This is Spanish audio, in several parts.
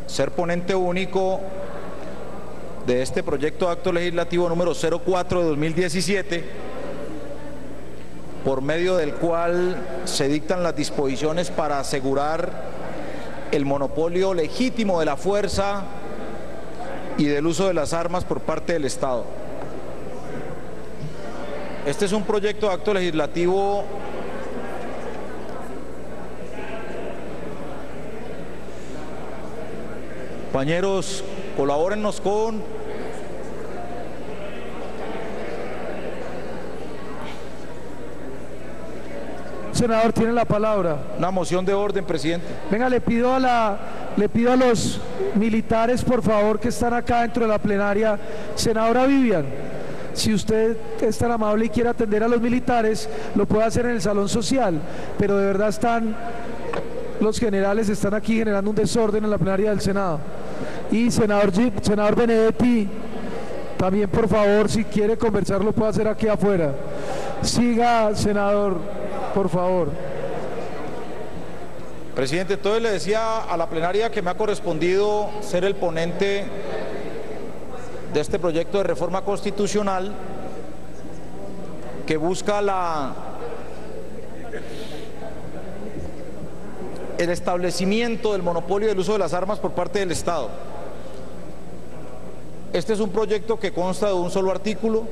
ser ponente único de este proyecto de acto legislativo número 04 de 2017, por medio del cual se dictan las disposiciones para asegurar el monopolio legítimo de la fuerza y del uso de las armas por parte del Estado. Este es un proyecto de acto legislativo compañeros, colabórennos con senador, tiene la palabra. una moción de orden, presidente. Venga, le pido a los militares, por favor, que están acá dentro de la plenaria. Senadora Vivian, si usted es tan amable y quiere atender a los militares, lo puede hacer en el salón social, pero de verdad los generales están aquí generando un desorden en la plenaria del Senado. Y senador Benedetti, también, por favor, si quiere conversar, lo puede hacer aquí afuera. Siga, senador, por favor. Presidente, entonces le decía a la plenaria que me ha correspondido ser el ponente de este proyecto de reforma constitucional que busca el establecimiento del monopolio del uso de las armas por parte del Estado. Este es un proyecto que consta de un solo artículo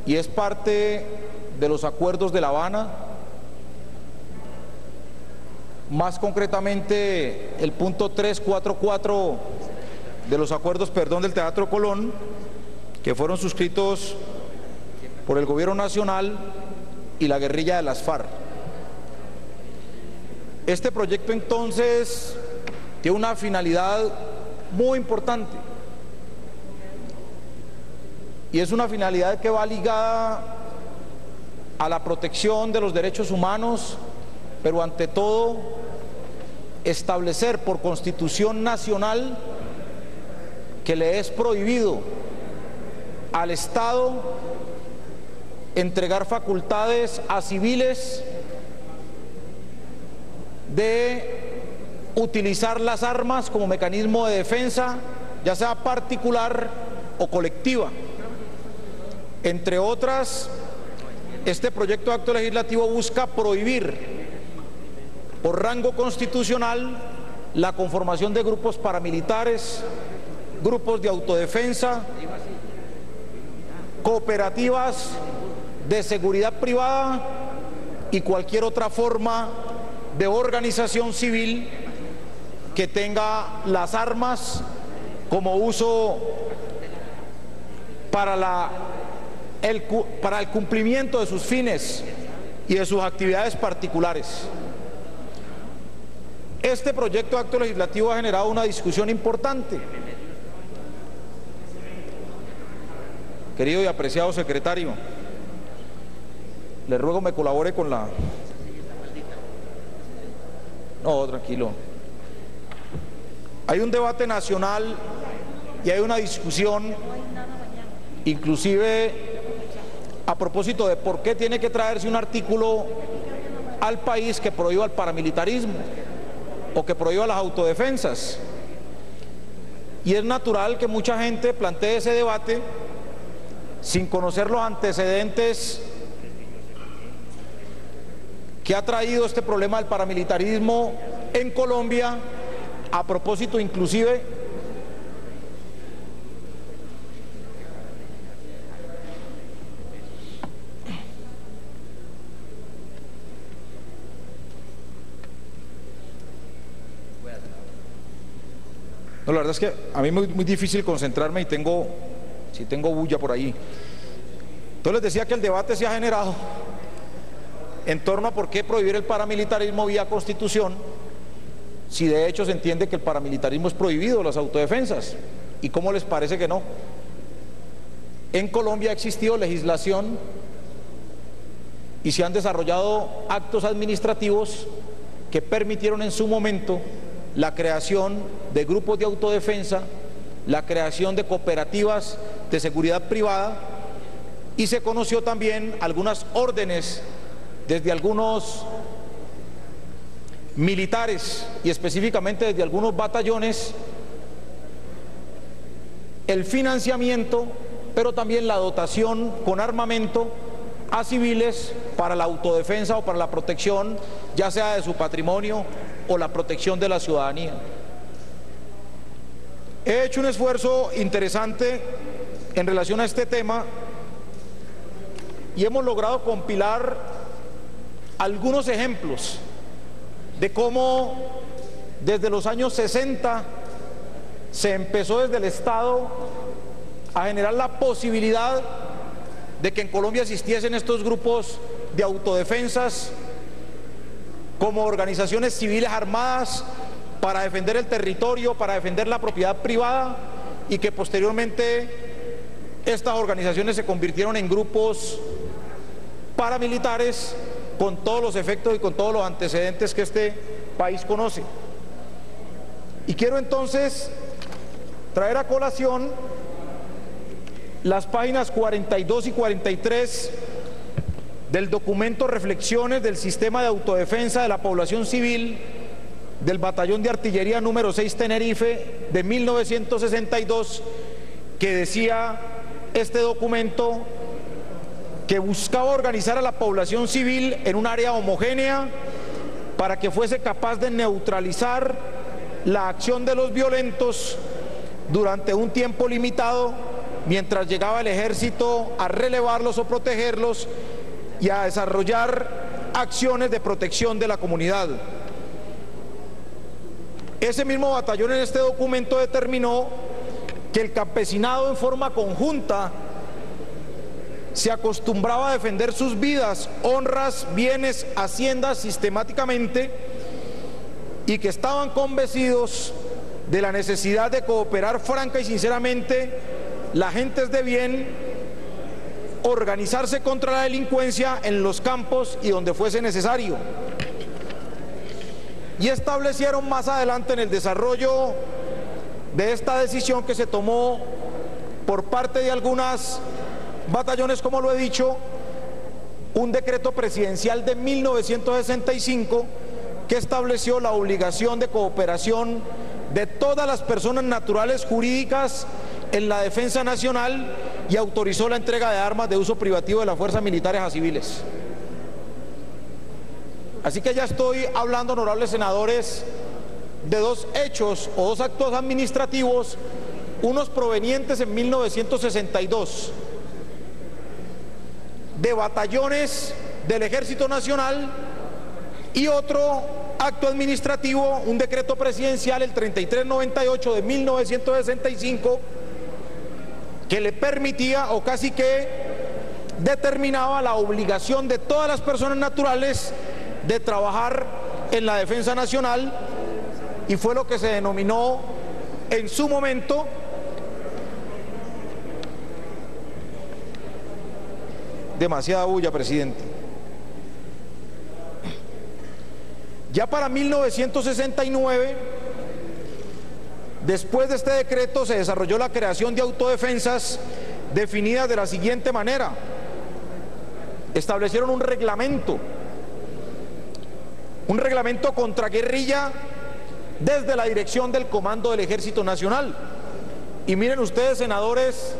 y es parte de los acuerdos de La Habana, más concretamente el punto 344 de los acuerdos, del Teatro Colón, que fueron suscritos por el Gobierno Nacional y la guerrilla de las FARC. Este proyecto entonces tiene una finalidad muy importante y es una finalidad que va ligada a la protección de los derechos humanos, pero ante todo establecer por Constitución Nacional que le es prohibido al Estado entregar facultades a civiles de utilizar las armas como mecanismo de defensa, ya sea particular o colectiva. Entre otras, este proyecto de acto legislativo busca prohibir por rango constitucional la conformación de grupos paramilitares, grupos de autodefensa, cooperativas de seguridad privada y cualquier otra forma de organización civil que tenga las armas como uso para el cumplimiento de sus fines y de sus actividades particulares. Este proyecto de acto legislativo ha generado una discusión importante. Querido y apreciado secretario, le ruego me colabore con la... No, tranquilo. Hay un debate nacional y hay una discusión, inclusive a propósito de por qué tiene que traerse un artículo al país que prohíba el paramilitarismo o que prohíba las autodefensas. Y es natural que mucha gente plantee ese debate sin conocer los antecedentes que ha traído este problema del paramilitarismo en Colombia, a propósito inclusive la verdad es que a mí es muy difícil concentrarme y si tengo bulla por ahí. Entonces les decía que el debate se ha generado en torno a por qué prohibir el paramilitarismo vía Constitución, si de hecho se entiende que el paramilitarismo es prohibido, las autodefensas, y cómo les parece que no. En Colombia ha existido legislación y se han desarrollado actos administrativos que permitieron en su momento la creación de grupos de autodefensa, la creación de cooperativas de seguridad privada, y se conoció también algunas órdenes desde algunos militares y específicamente desde algunos batallones el financiamiento, pero también la dotación con armamento a civiles para la autodefensa o para la protección, ya sea de su patrimonio o la protección de la ciudadanía. He hecho un esfuerzo interesante en relación a este tema y hemos logrado compilar algunos ejemplos de cómo desde los años 60 se empezó desde el Estado a generar la posibilidad de que en Colombia existiesen estos grupos de autodefensas como organizaciones civiles armadas para defender el territorio, para defender la propiedad privada, y que posteriormente estas organizaciones se convirtieron en grupos paramilitares con todos los efectos y con todos los antecedentes que este país conoce. Y quiero entonces traer a colación las páginas 42 y 43 del documento Reflexiones del Sistema de Autodefensa de la Población Civil del Batallón de Artillería número 6 Tenerife de 1962, que decía este documento que buscaba organizar a la población civil en un área homogénea para que fuese capaz de neutralizar la acción de los violentos durante un tiempo limitado, mientras llegaba el ejército a relevarlos o protegerlos y a desarrollar acciones de protección de la comunidad. Ese mismo batallón en este documento determinó que el campesinado en forma conjunta se acostumbraba a defender sus vidas, honras, bienes, haciendas sistemáticamente, y que estaban convencidos de la necesidad de cooperar franca y sinceramente las gentes de bien, organizarse contra la delincuencia en los campos y donde fuese necesario. Y establecieron más adelante en el desarrollo de esta decisión que se tomó por parte de algunos batallones, como lo he dicho, un decreto presidencial de 1965 que estableció la obligación de cooperación de todas las personas naturales jurídicas en la defensa nacional y autorizó la entrega de armas de uso privativo de las fuerzas militares a civiles. Así que ya estoy hablando, honorables senadores, de dos hechos o dos actos administrativos, unos provenientes en 1962 de batallones del Ejército Nacional y otro acto administrativo, un decreto presidencial, el 3398 de 1965, que le permitía o casi que determinaba la obligación de todas las personas naturales de trabajar en la defensa nacional, y fue lo que se denominó en su momento demasiada bulla, presidente. Ya para 1969, después de este decreto, se desarrolló la creación de autodefensas definidas de la siguiente manera. Establecieron un reglamento contra guerrilla desde la dirección del Comando del Ejército Nacional. Y miren ustedes, senadores,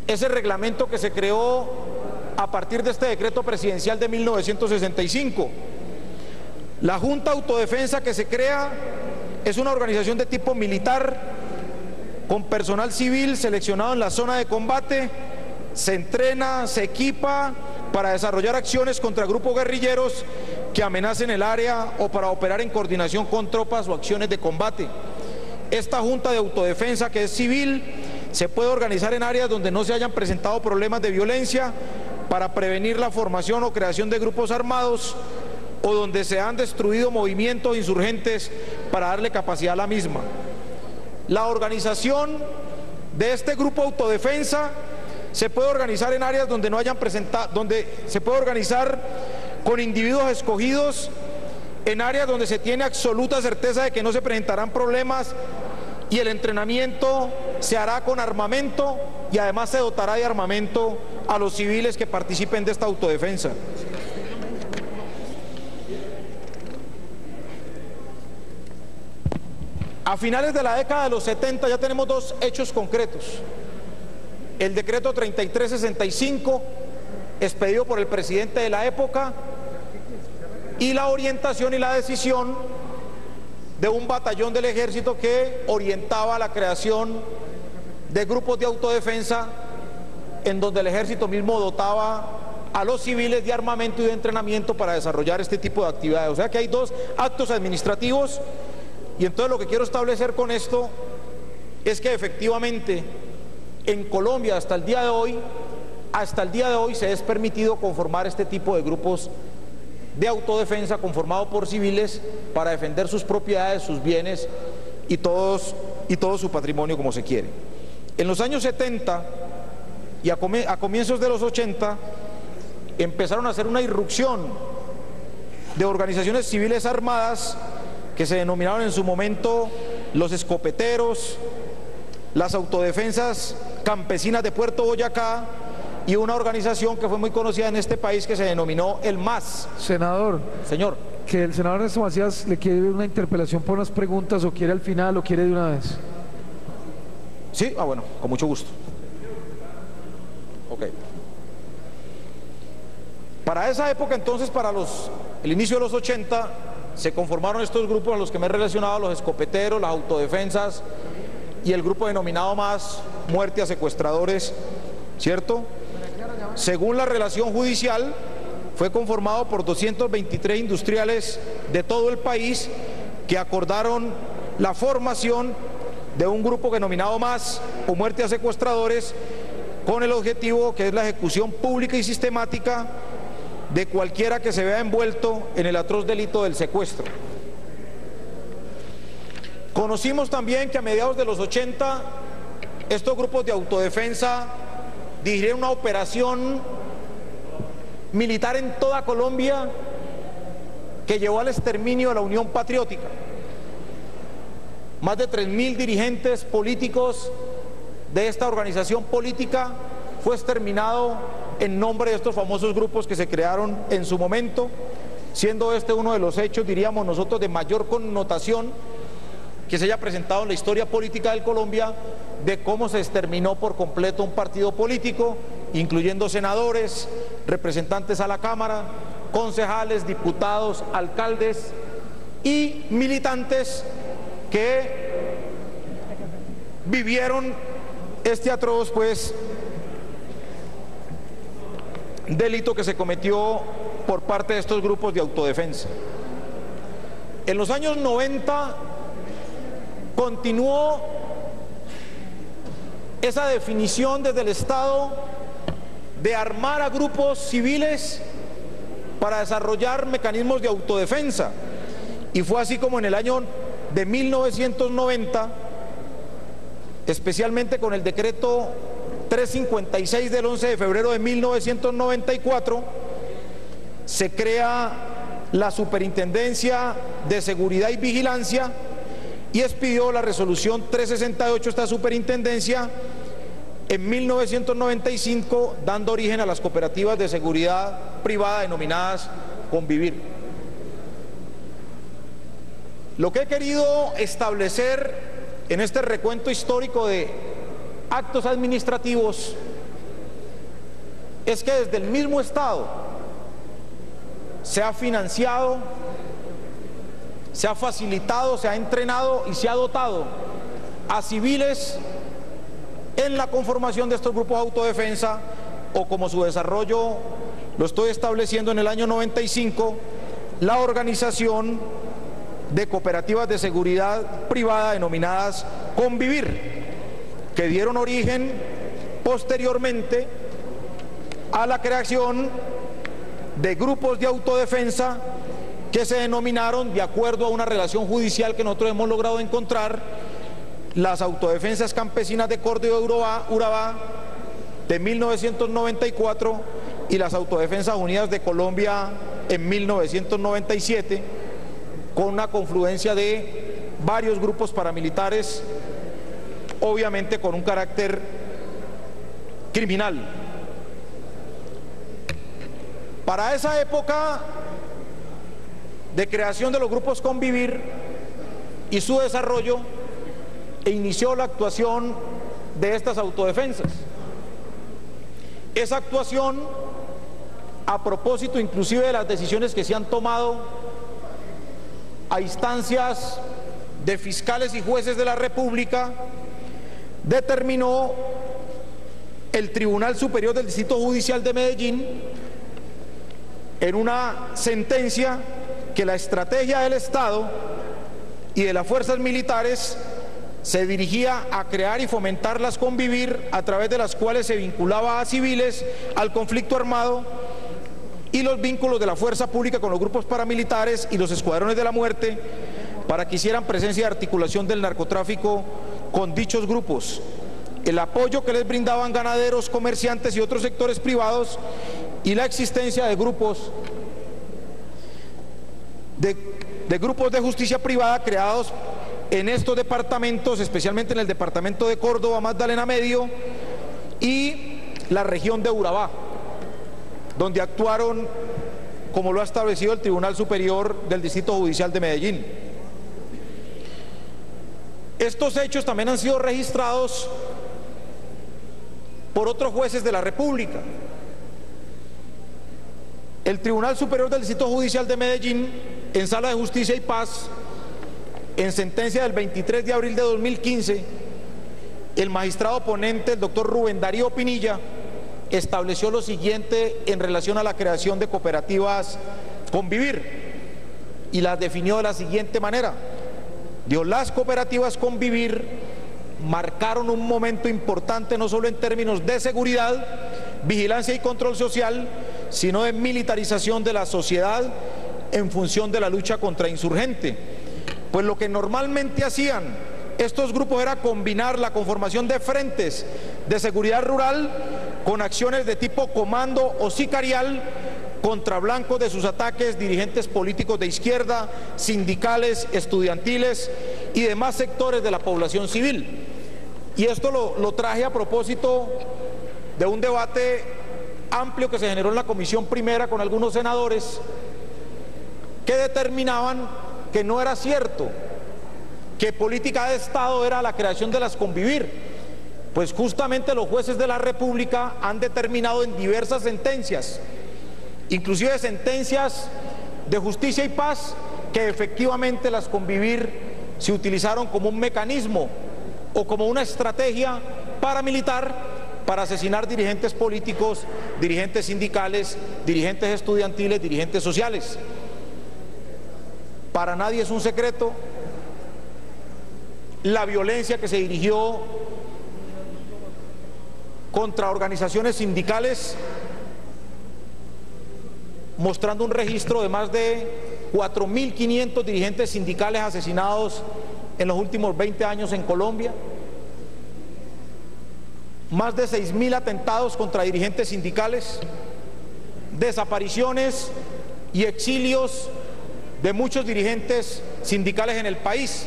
ese reglamento que se creó a partir de este decreto presidencial de 1965. La Junta Autodefensa que se crea es una organización de tipo militar con personal civil seleccionado en la zona de combate, se entrena, se equipa para desarrollar acciones contra grupos guerrilleros que amenacen el área o para operar en coordinación con tropas o acciones de combate. Esta Junta de Autodefensa, que es civil, se puede organizar en áreas donde no se hayan presentado problemas de violencia para prevenir la formación o creación de grupos armados o donde se han destruido movimientos insurgentes para darle capacidad a la misma. La organización de este grupo autodefensa se puede organizar en áreas donde no hayan presentado, donde se puede organizar con individuos escogidos, en áreas donde se tiene absoluta certeza de que no se presentarán problemas, y el entrenamiento se hará con armamento y además se dotará de armamento a los civiles que participen de esta autodefensa. A finales de la década de los 70 ya tenemos dos hechos concretos. El decreto 3365, expedido por el presidente de la época, y la orientación y la decisión de un batallón del ejército que orientaba la creación de grupos de autodefensa, en donde el ejército mismo dotaba a los civiles de armamento y de entrenamiento para desarrollar este tipo de actividades. O sea que hay dos actos administrativos, y entonces lo que quiero establecer con esto es que efectivamente en Colombia hasta el día de hoy se es permitido conformar este tipo de grupos de autodefensa conformado por civiles para defender sus propiedades, sus bienes y todo su patrimonio como se quiere. En los años 70 y a comienzos de los 80 empezaron a hacer una irrupción de organizaciones civiles armadas que se denominaron en su momento los escopeteros, las autodefensas campesinas de Puerto Boyacá y una organización que fue muy conocida en este país que se denominó el MAS. Senador. Señor. Que el senador Ernesto Macías le quiere una interpelación por unas preguntas, o quiere al final o quiere de una vez. Sí, bueno, con mucho gusto. Ok. Para esa época entonces, para el inicio de los 80, se conformaron estos grupos a los que me he relacionado, los escopeteros, las autodefensas y el grupo denominado MAS, muerte a secuestradores, ¿cierto? Según la relación judicial, fue conformado por 223 industriales de todo el país que acordaron la formación de un grupo denominado MAS o muerte a secuestradores, con el objetivo que es la ejecución pública y sistemática de cualquiera que se vea envuelto en el atroz delito del secuestro. Conocimos también que a mediados de los 80 estos grupos de autodefensa dirigieron una operación militar en toda Colombia que llevó al exterminio de la Unión Patriótica. Más de 3.000 dirigentes políticos de esta organización política fue exterminado en nombre de estos famosos grupos que se crearon en su momento, siendo este uno de los hechos, diríamos nosotros, de mayor connotación que se haya presentado en la historia política de Colombia, de cómo se exterminó por completo un partido político, incluyendo senadores, representantes a la Cámara, concejales, diputados, alcaldes y militantes que vivieron este atroz, pues, delito que se cometió por parte de estos grupos de autodefensa. En los años 90 continuó esa definición desde el Estado de armar a grupos civiles para desarrollar mecanismos de autodefensa, y fue así como en el año de 1990, especialmente con el decreto 356 del 11 de febrero de 1994, se crea la Superintendencia de Seguridad y Vigilancia y expidió la resolución 368, esta superintendencia, en 1995, dando origen a las cooperativas de seguridad privada denominadas Convivir. Lo que he querido establecer en este recuento histórico de actos administrativos es que desde el mismo Estado se ha financiado, se ha facilitado, se ha entrenado y se ha dotado a civiles en la conformación de estos grupos de autodefensa, o como su desarrollo lo estoy estableciendo en el año 95, la organización de cooperativas de seguridad privada denominadas Convivir, que dieron origen posteriormente a la creación de grupos de autodefensa que se denominaron, de acuerdo a una relación judicial que nosotros hemos logrado encontrar, las autodefensas campesinas de Córdoba y Urabá de 1994 y las autodefensas unidas de Colombia en 1997, con una confluencia de varios grupos paramilitares, obviamente con un carácter criminal. Para esa época de creación de los grupos Convivir, y su desarrollo e inició la actuación de estas autodefensas. Esa actuación, a propósito inclusive de las decisiones que se han tomado a instancias de fiscales y jueces de la República, determinó el Tribunal Superior del Distrito Judicial de Medellín en una sentencia que la estrategia del Estado y de las fuerzas militares se dirigía a crear y fomentar las convivir, a través de las cuales se vinculaba a civiles al conflicto armado, y los vínculos de la fuerza pública con los grupos paramilitares y los escuadrones de la muerte para que hicieran presencia y articulación del narcotráfico con dichos grupos, el apoyo que les brindaban ganaderos, comerciantes y otros sectores privados, y la existencia de grupos de justicia privada creados en estos departamentos, especialmente en el departamento de Córdoba, Magdalena Medio y la región de Urabá, donde actuaron, como lo ha establecido el Tribunal Superior del Distrito Judicial de Medellín. Estos hechos también han sido registrados por otros jueces de la República. El Tribunal Superior del Distrito Judicial de Medellín, en Sala de Justicia y Paz, en sentencia del 23 de abril de 2015, el magistrado ponente, el doctor Rubén Darío Pinilla, estableció lo siguiente en relación a la creación de cooperativas Convivir, y las definió de la siguiente manera. Dijo: las cooperativas Convivir marcaron un momento importante no solo en términos de seguridad, vigilancia y control social, sino de militarización de la sociedad en función de la lucha contra insurgente. Pues lo que normalmente hacían estos grupos era combinar la conformación de frentes de seguridad rural con acciones de tipo comando o sicarial contra blancos de sus ataques, dirigentes políticos de izquierda, sindicales, estudiantiles y demás sectores de la población civil. Y esto lo traje a propósito de un debate amplio que se generó en la Comisión Primera con algunos senadores que determinaban que no era cierto que política de Estado era la creación de las Convivir, pues justamente los jueces de la República han determinado en diversas sentencias, inclusive sentencias de justicia y paz, que efectivamente las Convivir se utilizaron como un mecanismo o como una estrategia paramilitar para asesinar dirigentes políticos, dirigentes sindicales, dirigentes estudiantiles, dirigentes sociales. Para nadie es un secreto la violencia que se dirigió contra organizaciones sindicales, mostrando un registro de más de 4.500 dirigentes sindicales asesinados en los últimos 20 años en Colombia, más de 6.000 atentados contra dirigentes sindicales, desapariciones y exilios de muchos dirigentes sindicales en el país.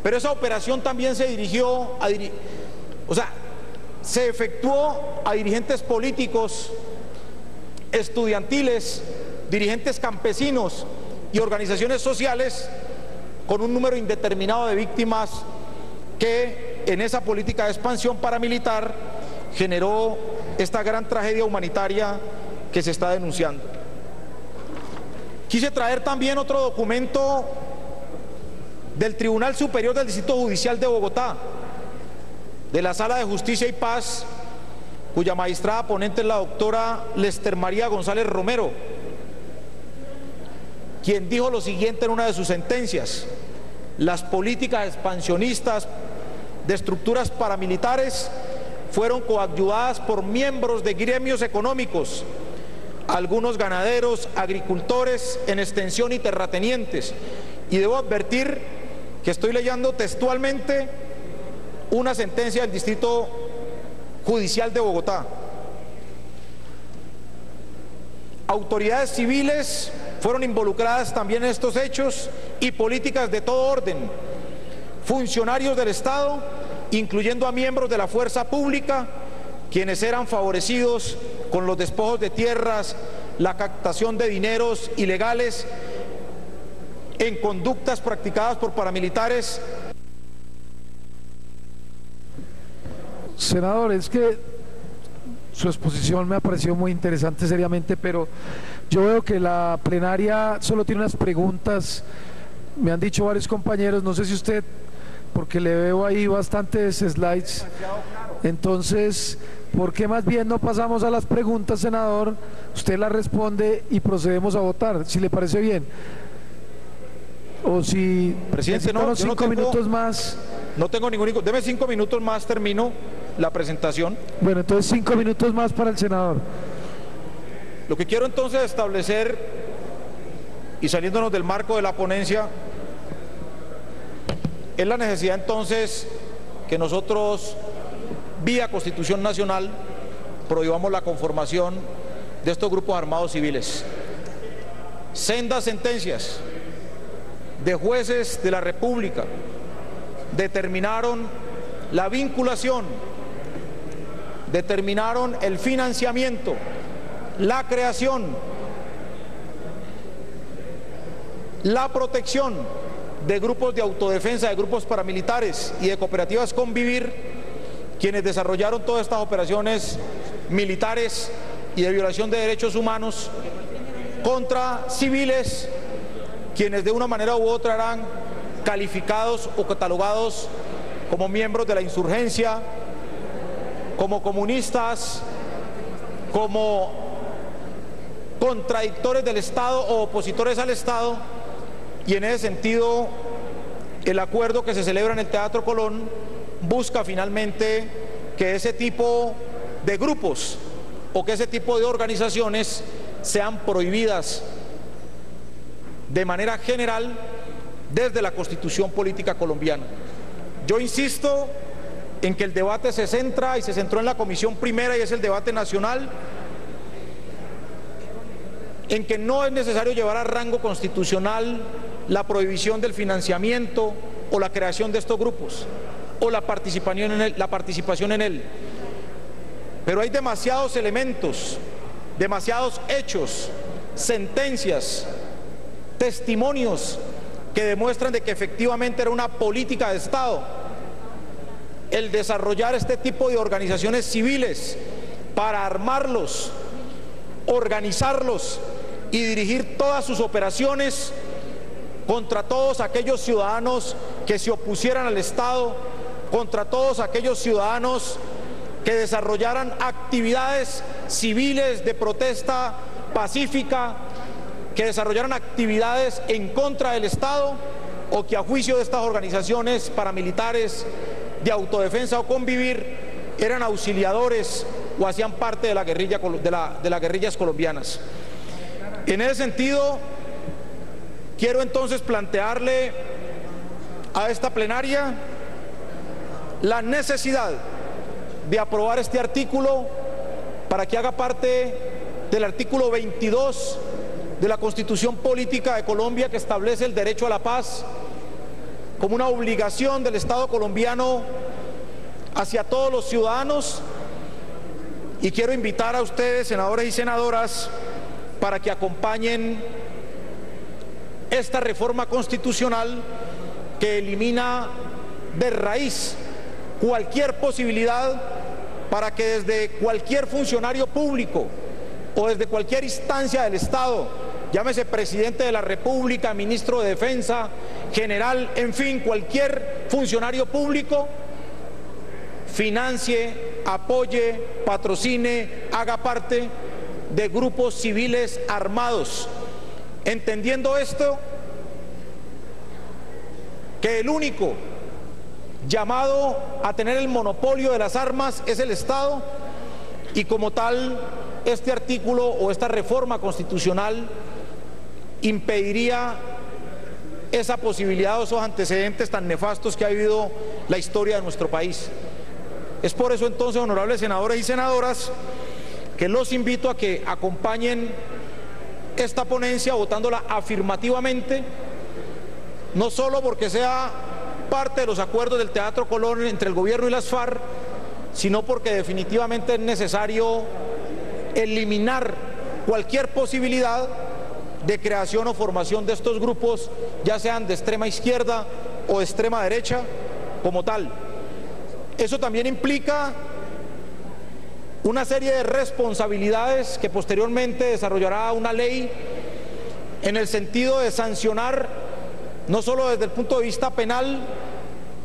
Pero esa operación también se dirigió se efectuó a dirigentes políticos, estudiantiles, dirigentes campesinos y organizaciones sociales, con un número indeterminado de víctimas que en esa política de expansión paramilitar generó esta gran tragedia humanitaria que se está denunciando. Quise traer también otro documento del Tribunal Superior del Distrito Judicial de Bogotá, de la Sala de Justicia y Paz, cuya magistrada ponente es la doctora Lester María González Romero, quien dijo lo siguiente en una de sus sentencias: las políticas expansionistas de estructuras paramilitares fueron coadyuvadas por miembros de gremios económicos, algunos ganaderos, agricultores en extensión y terratenientes. Y debo advertir que estoy leyendo textualmente una sentencia del Distrito Judicial de Bogotá. Autoridades civiles fueron involucradas también en estos hechos y políticas de todo orden. Funcionarios del Estado, incluyendo a miembros de la fuerza pública, quienes eran favorecidos con los despojos de tierras, la captación de dineros ilegales, en conductas practicadas por paramilitares. Senador, es que su exposición me ha parecido muy interesante seriamente, pero yo veo que la plenaria solo tiene unas preguntas, me han dicho varios compañeros, no sé si usted, porque le veo ahí bastantes slides, entonces, ¿por qué más bien no pasamos a las preguntas, senador? Usted las responde y procedemos a votar, si le parece bien. O si presidente, no, 5 minutos más. No tengo ningún, deme 5 minutos más, termino la presentación. Bueno, entonces 5 minutos más para el senador. Lo que quiero entonces establecer, y saliéndonos del marco de la ponencia, es la necesidad entonces que nosotros, vía Constitución Nacional, prohibamos la conformación de estos grupos armados civiles. Sendas sentencias de jueces de la República determinaron la vinculación, determinaron el financiamiento, la creación, la protección de grupos de autodefensa, de grupos paramilitares y de cooperativas Convivir, quienes desarrollaron todas estas operaciones militares y de violación de derechos humanos contra civiles, quienes de una manera u otra eran calificados o catalogados como miembros de la insurgencia, como comunistas, como contradictores del Estado o opositores al Estado. Y en ese sentido, el acuerdo que se celebra en el Teatro Colón busca finalmente que ese tipo de grupos o que ese tipo de organizaciones sean prohibidas de manera general desde la Constitución Política Colombiana. Yo insisto en que el debate se centra y se centró en la Comisión Primera, y es el debate nacional, en que no es necesario llevar a rango constitucional la prohibición del financiamiento o la creación de estos grupos o la participación en él. Pero hay demasiados elementos, demasiados hechos, sentencias, testimonios que demuestran de que efectivamente era una política de Estado el desarrollar este tipo de organizaciones civiles para armarlos, organizarlos y dirigir todas sus operaciones contra todos aquellos ciudadanos que se opusieran al Estado, contra todos aquellos ciudadanos que desarrollaran actividades civiles de protesta pacífica, que desarrollaran actividades en contra del Estado o que a juicio de estas organizaciones paramilitares de autodefensa o Convivir eran auxiliadores o hacían parte de la guerrilla, de las guerrillas colombianas. En ese sentido, quiero entonces plantearle a esta plenaria la necesidad de aprobar este artículo para que haga parte del artículo 22 de la Constitución Política de Colombia, que establece el derecho a la paz como una obligación del Estado colombiano hacia todos los ciudadanos. Y quiero invitar a ustedes, senadores y senadoras, para que acompañen esta reforma constitucional que elimina de raíz cualquier posibilidad para que desde cualquier funcionario público o desde cualquier instancia del Estado, llámese presidente de la República, ministro de Defensa, general, en fin, cualquier funcionario público, financie, apoye, patrocine, haga parte de grupos civiles armados, entendiendo esto, que el único llamado a tener el monopolio de las armas es el Estado, y como tal este artículo o esta reforma constitucional impediría esa posibilidad o esos antecedentes tan nefastos que ha vivido la historia de nuestro país. Es por eso entonces, honorables senadores y senadoras, que los invito a que acompañen esta ponencia votándola afirmativamente, no solo porque sea parte de los acuerdos del Teatro Colón entre el gobierno y las FARC, sino porque definitivamente es necesario eliminar cualquier posibilidad de creación o formación de estos grupos, ya sean de extrema izquierda o de extrema derecha, como tal. Eso también implica una serie de responsabilidades que posteriormente desarrollará una ley en el sentido de sancionar, no solo desde el punto de vista penal,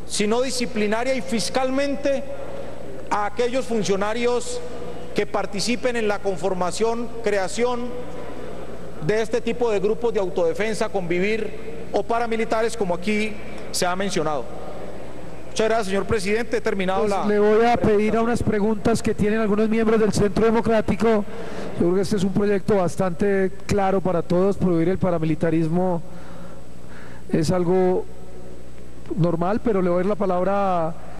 sino disciplinaria y fiscalmente, a aquellos funcionarios que participen en la conformación, creación de este tipo de grupos de autodefensa, convivir o paramilitares, como aquí se ha mencionado. Muchas gracias, señor presidente. He terminado Pues la... le voy a pedir a unas preguntas que tienen algunos miembros del Centro Democrático. Yo creo que este es un proyecto bastante claro para todos. Prohibir el paramilitarismo es algo normal, pero le voy a dar la palabra